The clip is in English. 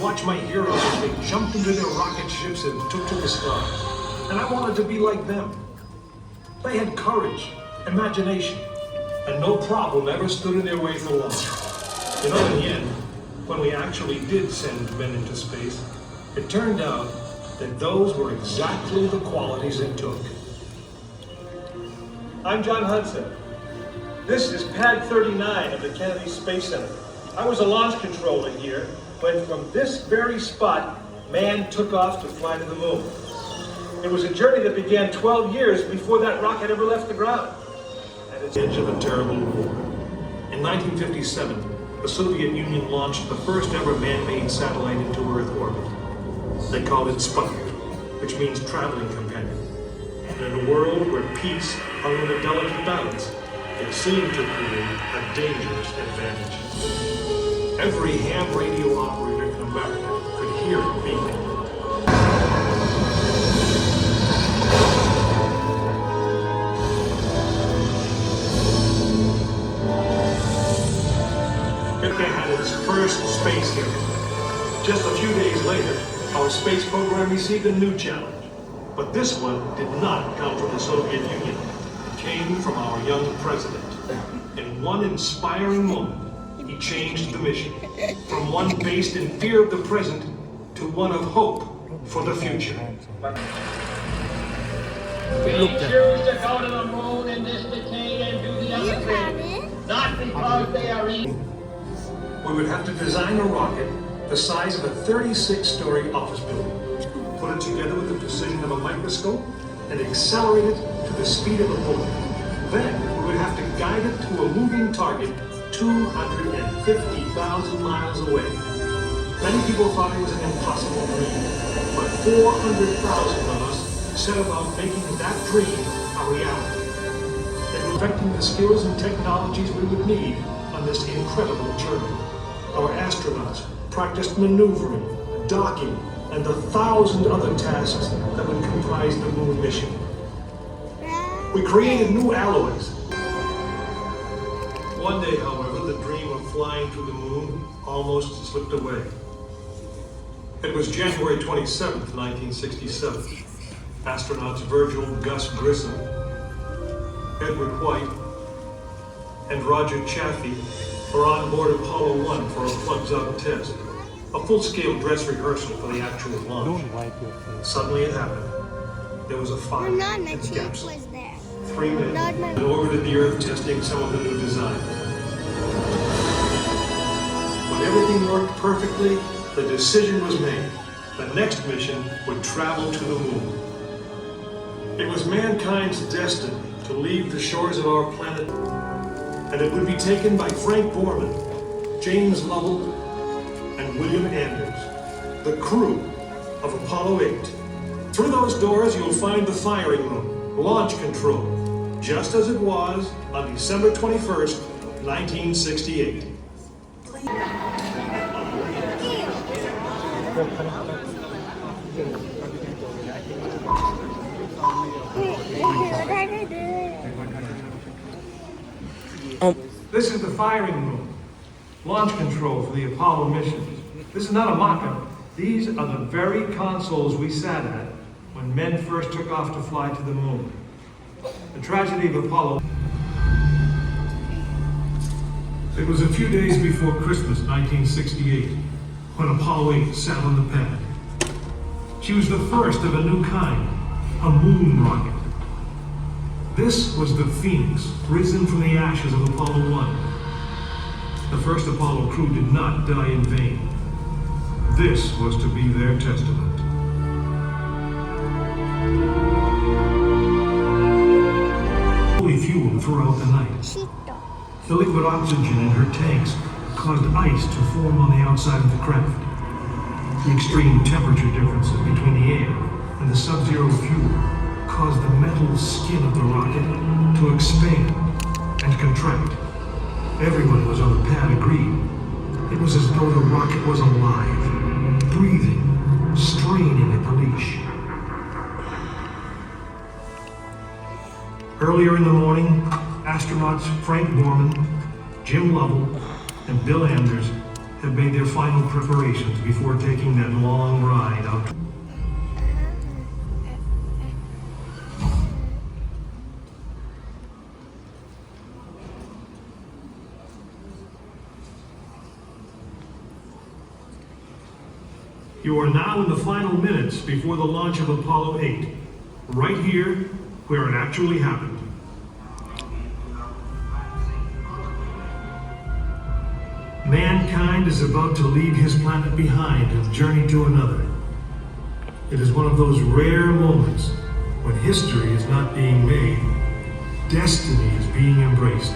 Watch my heroes as they jumped into their rocket ships and took to the stars. And I wanted to be like them. They had courage, imagination, and no problem ever stood in their way for long. You know, in the end, when we actually did send men into space, it turned out that those were exactly the qualities it took. I'm John Hudson. This is Pad 39 of the Kennedy Space Center. I was a launch controller here when from this very spot, man took off to fly to the moon. It was a journey that began 12 years before that rocket ever left the ground. At its edge of a terrible war. In 1957, the Soviet Union launched the first ever man-made satellite into Earth orbit. They called it Sputnik, which means traveling companion. And in a world where peace hung in a delicate balance, it seemed to create a dangerous advantage. Every ham radio operator in America could hear it beeping. It had its first space hero. Just a few days later, our space program received a new challenge. But this one did not come from the Soviet Union. It came from our young president. In one inspiring moment, he changed the mission from one based in fear of the present to one of hope for the future. We choose to go to the moon in this decade and do the other thing, not because they are easy. We would have to design a rocket the size of a 36-story office building, put it together with the precision of a microscope, and accelerate it to the speed of a bullet. Then we would have to guide it to a moving target 250,000 miles away. Many people thought it was an impossible dream, but 400,000 of us set about making that dream a reality. It was perfecting the skills and technologies we would need on this incredible journey. Our astronauts practiced maneuvering, docking, and the 1,000 other tasks that would comprise the moon mission. We created new alloys. One day, however, the dream of flying to the moon almost slipped away. It was January 27th, 1967. Astronauts Virgil Gus Grissom, Edward White, and Roger Chaffee were on board Apollo 1 for a plugs-out test, a full-scale dress rehearsal for the actual launch. Suddenly it happened. There was a fire in the capsule. 3 men had orbited the Earth testing some of the new designs. When everything worked perfectly, the decision was made. The next mission would travel to the moon. It was mankind's destiny to leave the shores of our planet, and it would be taken by Frank Borman, James Lovell, and William Anders, the crew of Apollo 8. Through those doors, you'll find the firing room, launch control, just as it was on December 21st, 1968. This is the firing room, launch control for the Apollo missions. This is not a mock-up. These are the very consoles we sat at when men first took off to fly to the moon. The tragedy of Apollo. It was a few days before Christmas, 1968, when Apollo 8 sat on the pad. She was the first of a new kind, a moon rocket. This was the Phoenix, risen from the ashes of Apollo 1. The first Apollo crew did not die in vain. This was to be their testament. Holy fuel throughout the night. The liquid oxygen in her tanks caused ice to form on the outside of the craft. The extreme temperature differences between the air and the sub-zero fuel caused the metal skin of the rocket to expand and contract. Everyone who was on the pad agreed. It was as though the rocket was alive, breathing, straining at the leash. Earlier in the morning, astronauts Frank Borman, Jim Lovell, and Bill Anders have made their final preparations before taking that long ride out. You are now in the final minutes before the launch of Apollo 8, right here where it actually happened. Mankind is about to leave his planet behind and journey to another. It is one of those rare moments when history is not being made, destiny is being embraced.